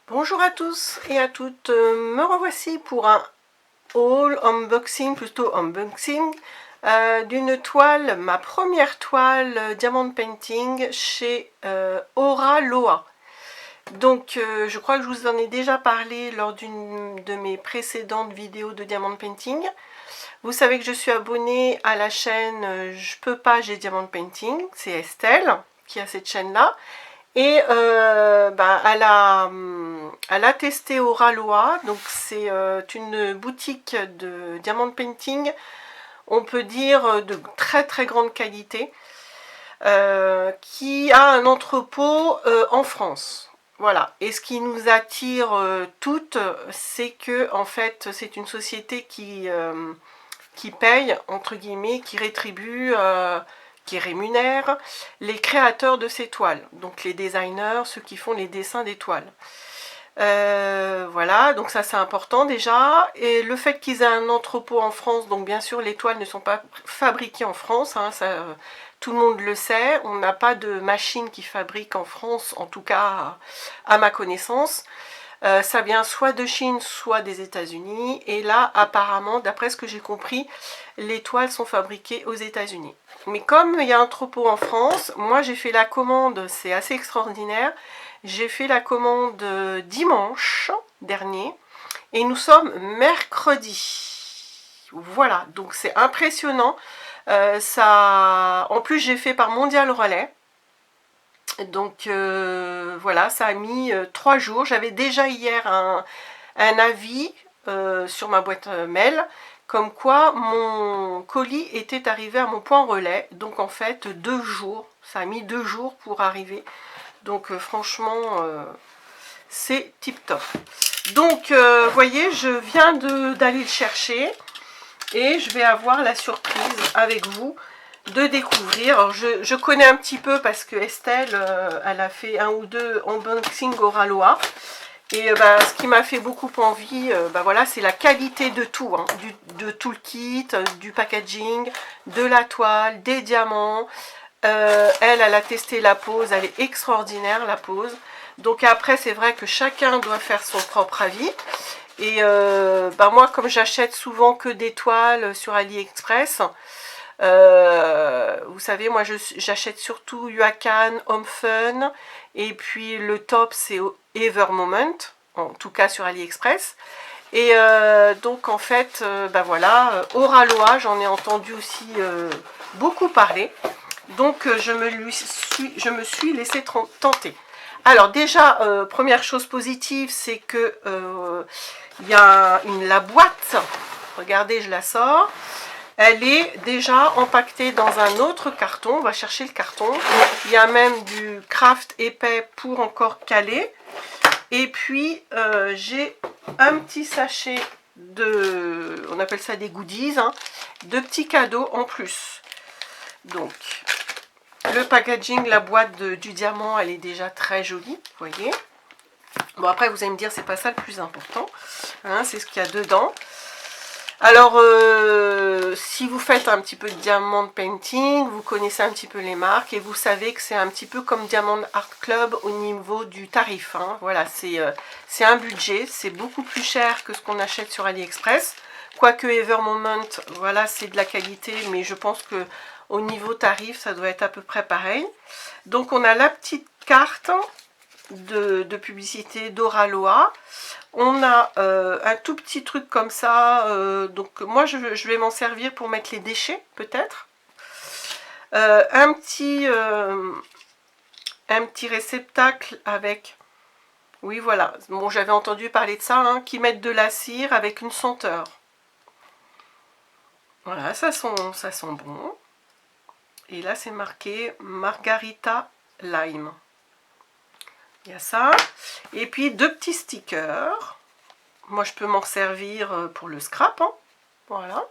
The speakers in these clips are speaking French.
Bonjour à tous et à toutes, me revoici pour un haul unboxing, plutôt unboxing, d'une toile, ma première toile diamond painting chez Aura Loa. Donc je crois que je vous en ai déjà parlé lors d'une de mes précédentes vidéos de diamond painting. Vous savez que je suis abonnée à la chaîne Je peux pas, j'ai diamond painting, c'est Estelle qui a cette chaîne là. Et elle a testé Aura Loa, donc c'est une boutique de diamond painting, on peut dire de très très grande qualité, qui a un entrepôt en France. Voilà, et ce qui nous attire toutes, c'est que en fait c'est une société qui paye, entre guillemets, qui rétribue, qui rémunère les créateurs de ces toiles, donc les designers, ceux qui font les dessins des toiles. Voilà, donc ça c'est important déjà. Et le fait qu'ils aient un entrepôt en France, donc bien sûr les toiles ne sont pas fabriquées en France, hein, ça, tout le monde le sait, on n'a pas de machine qui fabrique en France, en tout cas à ma connaissance. Ça vient soit de Chine, soit des États-Unis. Et là, apparemment, d'après ce que j'ai compris, les toiles sont fabriquées aux États-Unis. Mais comme il y a un entrepôt en France, moi j'ai fait la commande, c'est assez extraordinaire. J'ai fait la commande dimanche dernier et nous sommes mercredi. Voilà, donc c'est impressionnant. En plus, j'ai fait par Mondial Relais. Donc voilà, ça a mis 3 jours. J'avais déjà hier un avis sur ma boîte mail, comme quoi mon colis était arrivé à mon point relais. Donc en fait 2 jours, ça a mis 2 jours pour arriver. Donc franchement c'est tip top. Donc vous voyez, je viens d'aller le chercher et je vais avoir la surprise avec vous de découvrir. Alors je connais un petit peu parce que Estelle, elle a fait 1 ou 2 unboxing Aura Loa. Et ce qui m'a fait beaucoup envie, voilà, c'est la qualité de tout, hein, de tout le kit, du packaging, de la toile, des diamants. Elle a testé la pose, elle est extraordinaire la pose. Donc après, c'est vrai que chacun doit faire son propre avis. Et moi, comme j'achète souvent que des toiles sur AliExpress, vous savez, moi j'achète surtout Yuakan, Home Fun, et puis le top c'est Ever Moment, en tout cas sur AliExpress. Et donc en fait, voilà, Aura Loa, j'en ai entendu aussi beaucoup parler. Donc je me suis laissée tenter. Alors déjà, première chose positive, c'est que il y a la boîte, regardez, je la sors. Elle est déjà empaquetée dans un autre carton. On va chercher le carton. Il y a même du craft épais pour encore caler. Et puis, j'ai un petit sachet de... On appelle ça des goodies, hein, de petits cadeaux en plus. Donc, le packaging, la boîte du diamant, elle est déjà très jolie, vous voyez. Bon, après, vous allez me dire, c'est pas ça le plus important. Hein, c'est ce qu'il y a dedans. Alors, si vous faites un petit peu de diamond painting, vous connaissez un petit peu les marques et vous savez que c'est un petit peu comme Diamond Art Club au niveau du tarif. Hein. Voilà, c'est un budget, c'est beaucoup plus cher que ce qu'on achète sur AliExpress. Quoique Ever Moment, voilà, c'est de la qualité, mais je pense que au niveau tarif, ça doit être à peu près pareil. Donc, on a la petite carte de publicité d'Aura Loa. On a un tout petit truc comme ça, donc moi je vais m'en servir pour mettre les déchets peut-être. Un petit réceptacle avec, oui voilà, bon j'avais entendu parler de ça, hein, qui mettent de la cire avec une senteur. Voilà, ça sent bon. Et là c'est marqué Margarita Lime. Il y a ça. Et puis 2 petits stickers. Moi, je peux m'en servir pour le scrap. Hein. Voilà.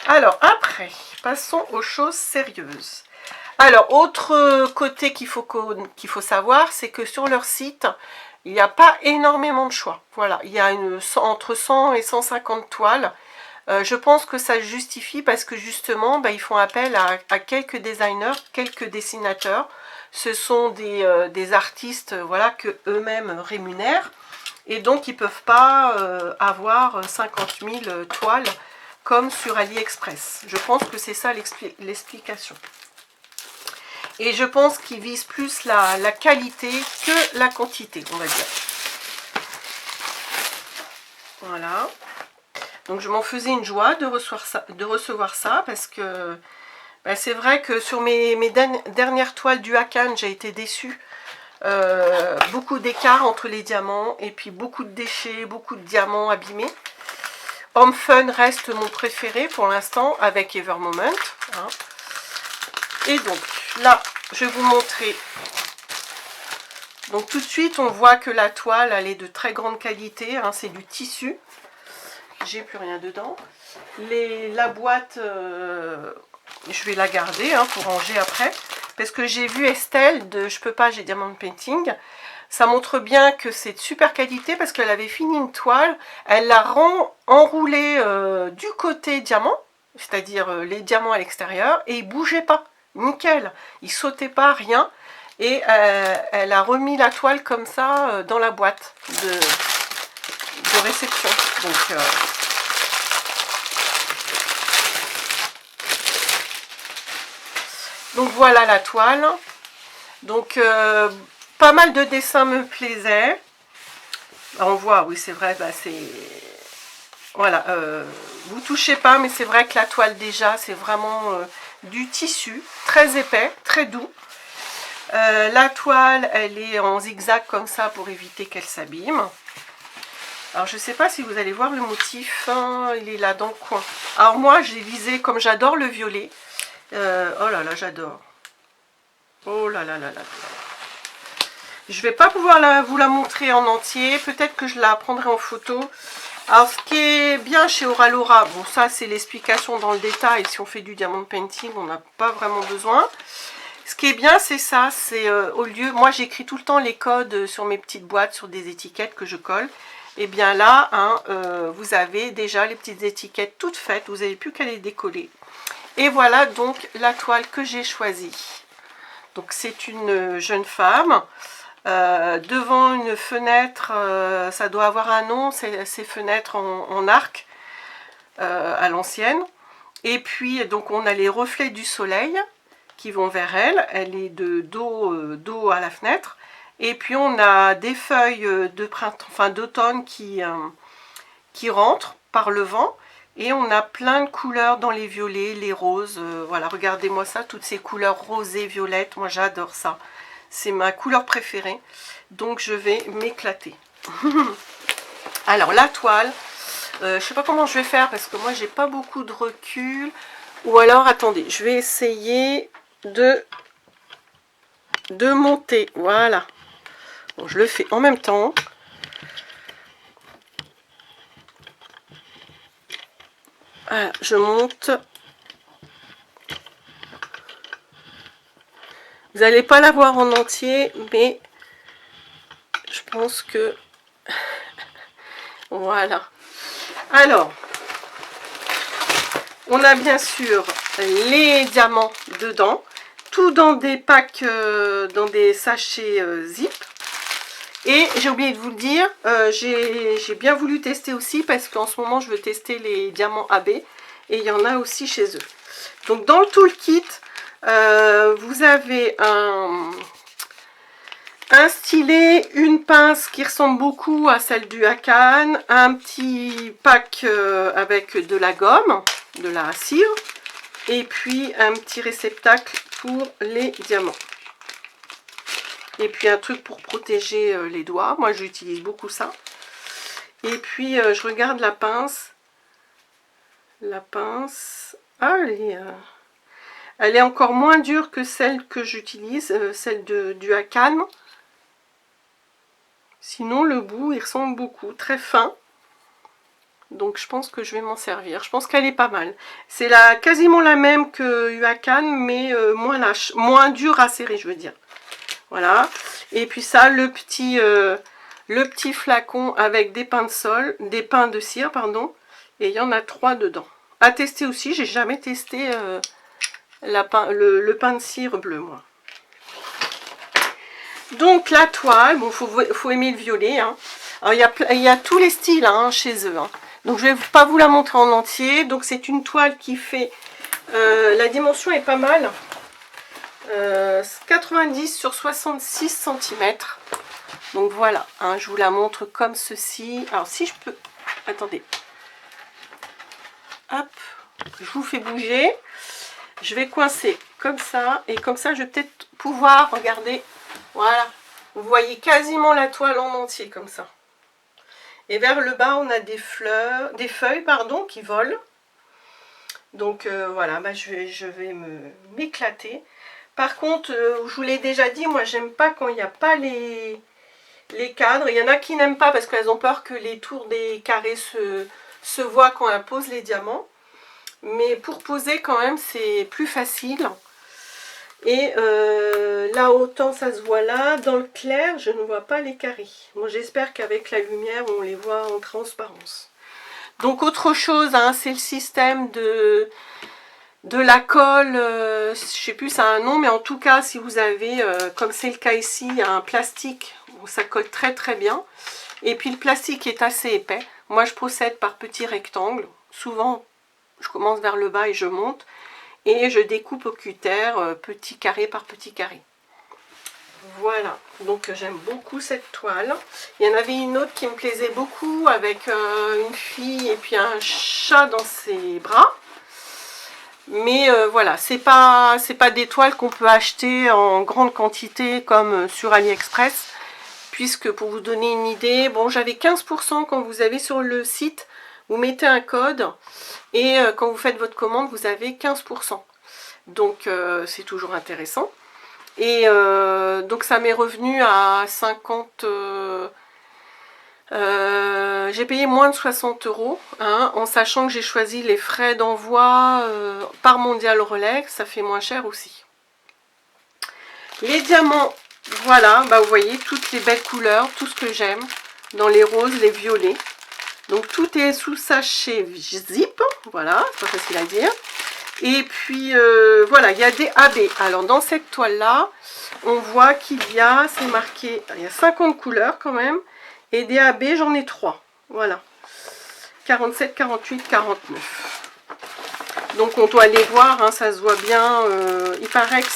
Alors, après, passons aux choses sérieuses. Alors, autre côté qu'il faut savoir, c'est que sur leur site, il n'y a pas énormément de choix. Voilà, il y a entre 100 et 150 toiles. Je pense que ça justifie parce que justement, ils font appel à quelques designers, quelques dessinateurs ce sont des artistes voilà, que eux-mêmes rémunèrent. Et donc, ils ne peuvent pas avoir 50 000 toiles comme sur AliExpress. Je pense que c'est ça l'explication. Et je pense qu'ils visent plus la qualité que la quantité, on va dire. Voilà. Donc, je m'en faisais une joie de recevoir ça parce que ben, c'est vrai que sur mes dernières toiles du Hakan, j'ai été déçue. Beaucoup d'écart entre les diamants et puis beaucoup de déchets, beaucoup de diamants abîmés. Home Fun reste mon préféré pour l'instant avec Evermoment. Hein. Et donc là, je vais vous montrer. Donc tout de suite, on voit que la toile, elle est de très grande qualité. Hein, c'est du tissu. J'ai plus rien dedans. La boîte, je vais la garder hein, pour ranger après. Parce que j'ai vu Estelle de Je peux pas, j'ai Diamond Painting. Ça montre bien que c'est de super qualité parce qu'elle avait fini une toile. Elle l'a enroulée du côté diamant, c'est-à-dire les diamants à l'extérieur, et il ne bougeait pas. Nickel. Il ne sautait pas, rien. Et elle a remis la toile comme ça dans la boîte de réception. Donc voilà la toile. Donc pas mal de dessins me plaisaient. On voit, oui c'est vrai, bah, c'est... Voilà, vous touchez pas, mais c'est vrai que la toile déjà, c'est vraiment du tissu, très épais, très doux. La toile, elle est en zigzag comme ça pour éviter qu'elle s'abîme. Alors je sais pas si vous allez voir le motif, hein, il est là dans le coin. Alors moi j'ai visé, comme j'adore le violet, oh là là j'adore. Oh là là là là. Je vais pas pouvoir vous la montrer en entier, peut-être que je la prendrai en photo. Alors ce qui est bien chez Auralora, bon ça c'est l'explication dans le détail, si on fait du diamond painting on n'a pas vraiment besoin. Ce qui est bien c'est ça, c'est au lieu, moi j'écris tout le temps les codes sur mes petites boîtes, sur des étiquettes que je colle. Et bien là, hein, vous avez déjà les petites étiquettes toutes faites, vous n'avez plus qu'à les décoller. Et voilà donc la toile que j'ai choisie. Donc c'est une jeune femme. Devant une fenêtre, ça doit avoir un nom, ces fenêtres en arc à l'ancienne. Et puis donc on a les reflets du soleil qui vont vers elle. Elle est de dos à la fenêtre. Et puis on a des feuilles de printemps, enfin d'automne qui rentrent par le vent. Et on a plein de couleurs dans les violets, les roses. Voilà, regardez-moi ça, toutes ces couleurs rosées, violettes. Moi j'adore ça. C'est ma couleur préférée. Donc je vais m'éclater. Alors la toile, je sais pas comment je vais faire parce que moi j'ai pas beaucoup de recul. Ou alors attendez, je vais essayer de monter. Voilà. Bon, je le fais en même temps. Voilà, je monte. Vous n'allez pas la voir en entier, mais je pense que... Voilà. Alors, on a bien sûr les diamants dedans. Tout dans des packs, dans des sachets zip. Et j'ai oublié de vous le dire, j'ai bien voulu tester aussi parce qu'en ce moment je veux tester les diamants AB et il y en a aussi chez eux. Donc dans le toolkit, vous avez un stylet, une pince qui ressemble beaucoup à celle du Hakan, un petit pack avec de la gomme, de la cire, et puis un petit réceptacle pour les diamants. Et puis un truc pour protéger les doigts. Moi j'utilise beaucoup ça. Et puis je regarde la pince. La pince. Ah, elle est encore moins dure que celle que j'utilise. Celle du Hakan. Sinon le bout il ressemble beaucoup. Très fin. Donc je pense que je vais m'en servir. Je pense qu'elle est pas mal. C'est quasiment la même que Hakan. Mais moins lâche. Moins dure à serrer je veux dire. Voilà, et puis ça, le petit flacon avec des pains de cire, pardon, et il y en a 3 dedans. À tester aussi, j'ai jamais testé le pain de cire bleu, moi. Donc la toile, bon, faut aimer le violet. Hein. Alors il y a tous les styles hein, chez eux. Hein. Donc je vais pas vous la montrer en entier. Donc c'est une toile qui fait, la dimension est pas mal. 90 sur 66 cm. Donc voilà, hein, je vous la montre comme ceci. Alors si je peux, attendez. Hop, je vous fais bouger. Je vais coincer comme ça. Et comme ça, je vais peut-être pouvoir regarder. Voilà. Vous voyez quasiment la toile en entier comme ça. Et vers le bas, on a des feuilles pardon, qui volent. Donc voilà, bah, je vais m'éclater. Par contre, je vous l'ai déjà dit, moi j'aime pas quand il n'y a pas les cadres. Il y en a qui n'aiment pas parce qu'elles ont peur que les tours des carrés se voient quand elles posent les diamants. Mais pour poser quand même, c'est plus facile. Et là, autant ça se voit là. Dans le clair, je ne vois pas les carrés. Bon, j'espère qu'avec la lumière, on les voit en transparence. Donc, autre chose, hein, c'est le système de la colle. Je ne sais plus, ça a un nom, mais en tout cas, si vous avez, comme c'est le cas ici, un plastique, bon, ça colle très très bien. Et puis, le plastique est assez épais. Moi, je procède par petits rectangles. Souvent, je commence vers le bas et je monte. Et je découpe au cutter petit carré par petit carré. Voilà, donc j'aime beaucoup cette toile. Il y en avait une autre qui me plaisait beaucoup avec une fille et puis un chat dans ses bras. Mais voilà, c'est pas des toiles qu'on peut acheter en grande quantité comme sur AliExpress. Puisque pour vous donner une idée, bon j'avais 15% quand vous avez sur le site. Vous mettez un code et quand vous faites votre commande, vous avez 15%. Donc c'est toujours intéressant. Et donc ça m'est revenu à 50... j'ai payé moins de 60 €, hein, en sachant que j'ai choisi les frais d'envoi par Mondial Relais, ça fait moins cher aussi. Les diamants, voilà, bah vous voyez toutes les belles couleurs, tout ce que j'aime, dans les roses, les violets. Donc tout est sous sachet zip, voilà, c'est pas facile à dire. Et puis voilà, il y a des AB. Alors dans cette toile là, on voit qu'il y a, c'est marqué, il y a 50 couleurs quand même. Et des AB, j'en ai 3. Voilà. 47, 48, 49. Donc on doit les voir, hein, ça se voit bien. Il paraît que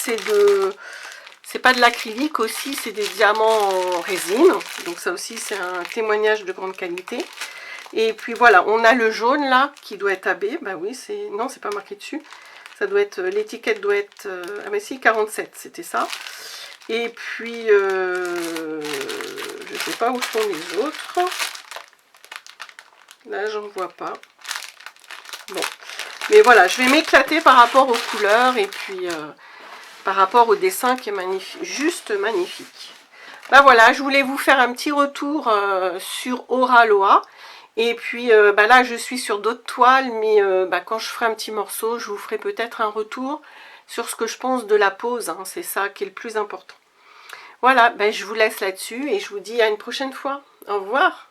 c'est pas de l'acrylique aussi, c'est des diamants en résine. Donc ça aussi c'est un témoignage de grande qualité. Et puis voilà, on a le jaune là qui doit être AB. Bah oui, non, c'est pas marqué dessus. Ça doit être, l'étiquette doit être, ah mais si, 47, c'était ça. Et puis, je sais pas où sont les autres. Là, j'en vois pas. Bon, mais voilà, je vais m'éclater par rapport aux couleurs et puis par rapport au dessin qui est magnifique, juste magnifique. Bah voilà, je voulais vous faire un petit retour sur Oraloa. Et puis bah là, je suis sur d'autres toiles, mais bah, quand je ferai un petit morceau, je vous ferai peut-être un retour sur ce que je pense de la pose. Hein, c'est ça qui est le plus important. Voilà, bah, je vous laisse là-dessus et je vous dis à une prochaine fois. Au revoir.